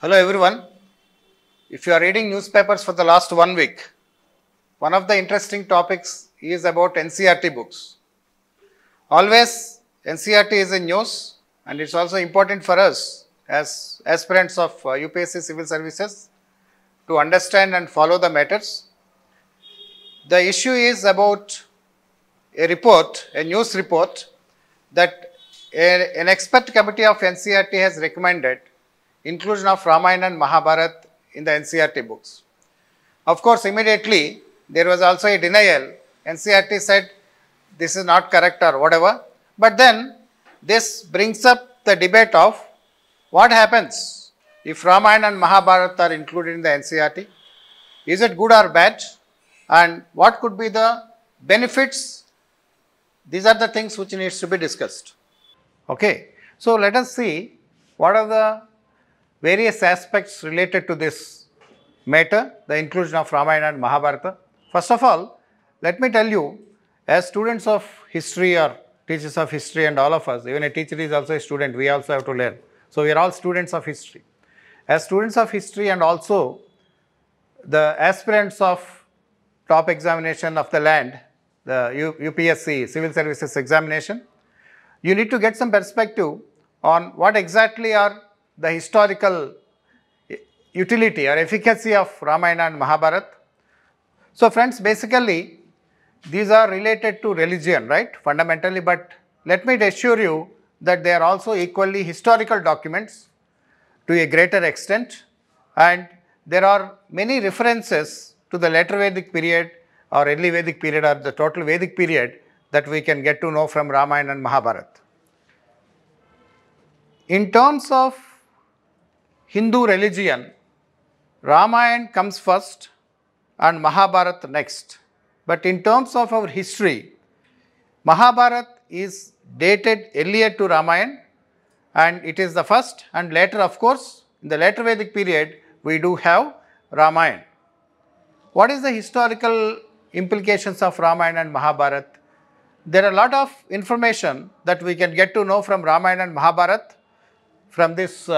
Hello everyone. If you are reading newspapers for the last 1 week, one of the interesting topics is about NCERT books. Always NCERT is in news and it's also important for us as aspirants of UPSC civil services to understand and follow the matters. The issue is about a report, a news report that an expert committee of NCERT has recommended inclusion of Ramayana and Mahabharat in the NCERT books. Of course, immediately there was also a denial. NCERT said this is not correct or whatever. But then this brings up the debate of what happens if Ramayana and Mahabharat are included in the NCERT. Is it good or bad? And what could be the benefits? These are the things which needs to be discussed. Okay. So let us see what are the various aspects related to this matter, the inclusion of Ramayana and Mahabharata. First of all, let me tell you, as students of history or teachers of history and all of us, even a teacher is also a student, we also have to learn. So we are all students of history. As students of history and also the aspirants of top examination of the land, the UPSC civil services examination, you need to get some perspective on what exactly are the historical utility or efficacy of Ramayana and Mahabharata. So friends, basically these are related to religion, right, fundamentally, but let me assure you that they are also equally historical documents to a greater extent, and there are many references to the later Vedic period or early Vedic period or the total Vedic period that we can get to know from Ramayana and Mahabharata. In terms of Hindu religion, Ramayana comes first and Mahabharata next. But in terms of our history, Mahabharata is dated earlier to Ramayana and it is the first, and later, of course, in the later Vedic period, we do have Ramayana. What is the historical implications of Ramayana and Mahabharata? There are a lot of information that we can get to know from Ramayana and Mahabharata from this,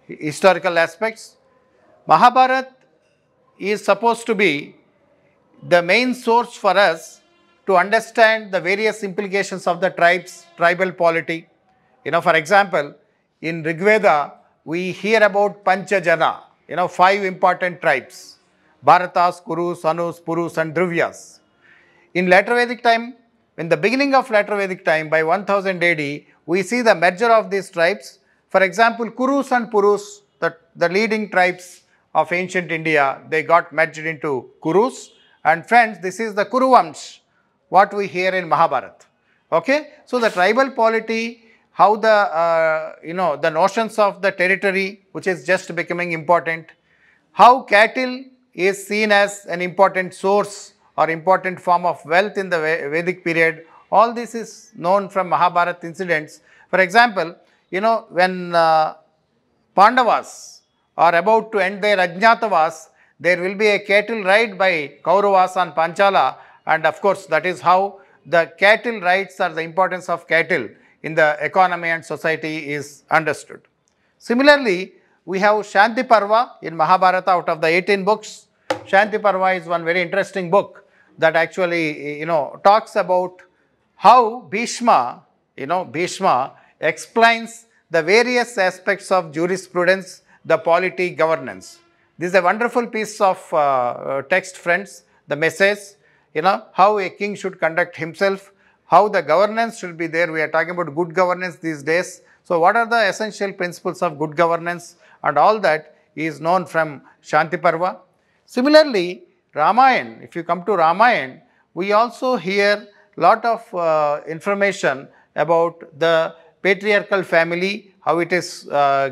historical aspects. Mahabharata is supposed to be the main source for us to understand the various implications of the tribal polity. For example, in Rig Veda, we hear about Panchajana, 5 important tribes: Bharatas, Kurus, Anus, Purus and Dhruvyas. In later Vedic time, in the beginning of later Vedic time, by 1000 AD, we see the merger of these tribes. For example, Kurus and Purus, the leading tribes of ancient India, they got merged into Kurus. And friends, this is the Kuruvamsh, what we hear in Mahabharata. Okay? So the tribal polity, how the notions of the territory, which is just becoming important, how cattle is seen as an important source or important form of wealth in the Vedic period, all this is known from Mahabharata incidents. For example, when Pandavas are about to end their Ajñatavas, there will be a cattle raid by Kauravas on Panchala, and of course, that is how the cattle raids or the importance of cattle in the economy and society is understood. Similarly, we have Shanti Parva in Mahabharata. Out of the 18 books, Shanti Parva is one very interesting book that actually, talks about how Bhishma explains the various aspects of jurisprudence, the polity, governance. This is a wonderful piece of text, friends. The message, how a king should conduct himself, how the governance should be there. We are talking about good governance these days. So what are the essential principles of good governance, and all that is known from Shanti Parva. Similarly, Ramayana, if you come to Ramayana, we also hear lot of information about the patriarchal family, how it is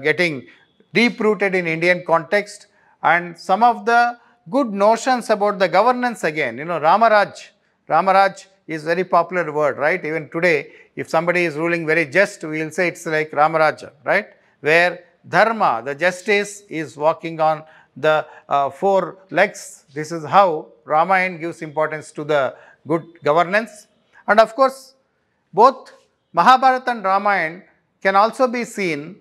getting deep-rooted in Indian context, and some of the good notions about the governance again. Ramaraj is very popular word, right? Even today, if somebody is ruling very just, we will say it's like Ramaraja, right? Where Dharma, the justice, is walking on the 4 legs. This is how Ramayana gives importance to the good governance. And of course, both Mahabharata and Ramayana can also be seen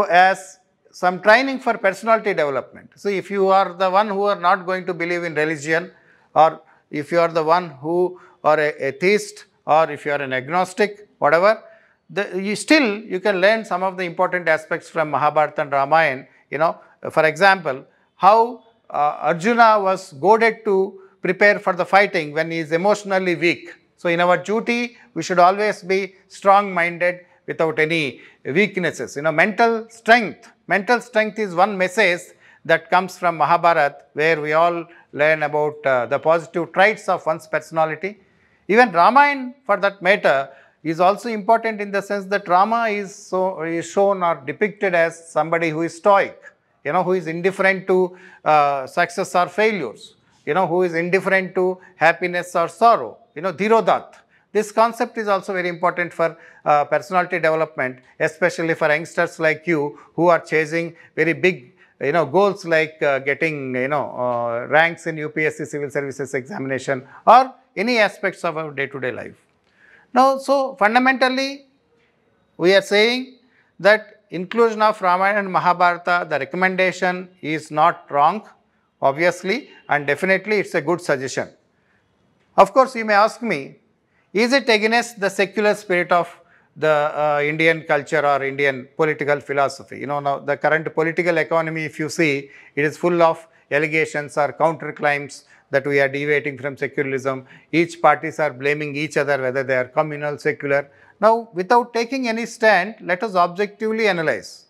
as some training for personality development. So, if you are the one who are not going to believe in religion, or if you are the one who are a atheist, or if you are an agnostic, whatever, you can learn some of the important aspects from Mahabharata and Ramayana. You know, for example, how Arjuna was goaded to prepare for the fighting when he is emotionally weak. So, in our duty, we should always be strong-minded without any weaknesses. You know, mental strength is one message that comes from Mahabharata, where we all learn about the positive traits of one's personality. Even Ramayana, for that matter, is also important in the sense that Rama is shown or depicted as somebody who is stoic, you know, who is indifferent to success or failures, you know, who is indifferent to happiness or sorrow, you know, Dhirodat. This concept is also very important for personality development, especially for youngsters like you who are chasing very big, you know, goals like getting, you know, ranks in UPSC civil services examination or any aspects of our day-to-day life. Now, so fundamentally, we are saying that inclusion of Ramayana and Mahabharata, the recommendation is not wrong, obviously, and definitely it's a good suggestion. Of course, you may ask me, is it against the secular spirit of the Indian culture or Indian political philosophy? You know, now the current political economy, if you see, it is full of allegations or counterclaims that we are deviating from secularism. Each parties are blaming each other, whether they are communal, secular. Now, without taking any stand, let us objectively analyze.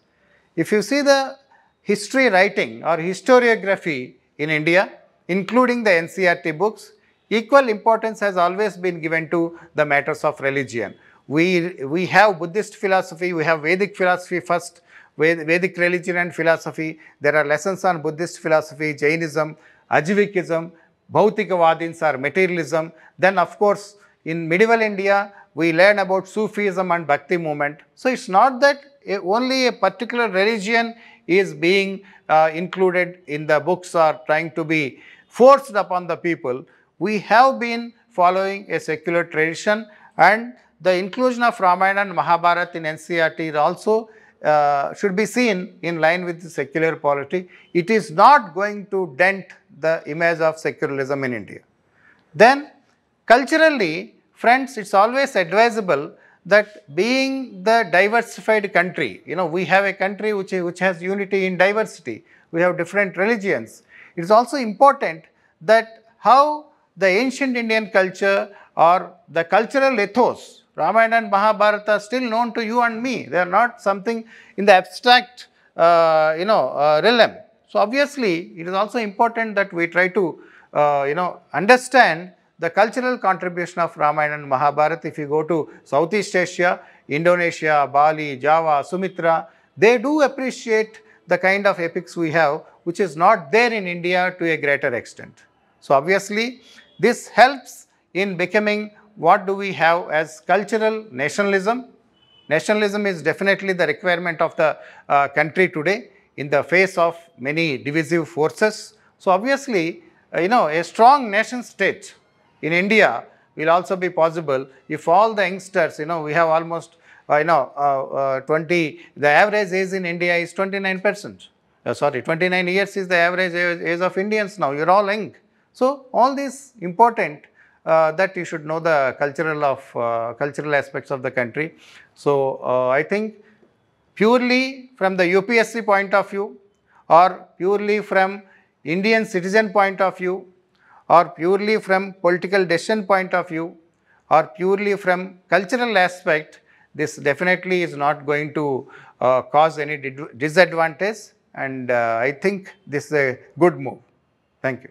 If you see the history writing or historiography in India, including the NCERT books, equal importance has always been given to the matters of religion. We have Buddhist philosophy, we have Vedic philosophy first, Vedic religion and philosophy. There are lessons on Buddhist philosophy, Jainism, Ajivikism, Bhautikavadins or materialism. Then of course, in medieval India, we learn about Sufism and Bhakti movement. So, it's not that only a particular religion is being included in the books or trying to be forced upon the people. We have been following a secular tradition, and the inclusion of Ramayana and Mahabharata in NCERT also should be seen in line with the secular polity. It is not going to dent the image of secularism in India. Then culturally, friends, it's always advisable that being the diversified country, you know, we have a country which has unity in diversity. We have different religions. It is also important that how the ancient Indian culture or the cultural ethos, Ramayana and Mahabharata are still known to you and me. They are not something in the abstract, realm. So, obviously, it is also important that we try to, understand the cultural contribution of Ramayana and Mahabharata. If you go to Southeast Asia, Indonesia, Bali, Java, Sumatra, they do appreciate the kind of epics we have, which is not there in India to a greater extent. So, obviously, this helps in becoming what do we have as cultural nationalism. Nationalism is definitely the requirement of the country today in the face of many divisive forces. So, obviously, a strong nation state in India will also be possible if all the youngsters, we have almost, 20, the average age in India is 29%. 29 years is the average age of Indians now, you are all young. So, all these important that you should know the cultural aspects of the country. So, I think purely from the UPSC point of view, or purely from Indian citizen point of view, or purely from political decision point of view, or purely from cultural aspect, this definitely is not going to cause any disadvantage, and I think this is a good move. Thank you.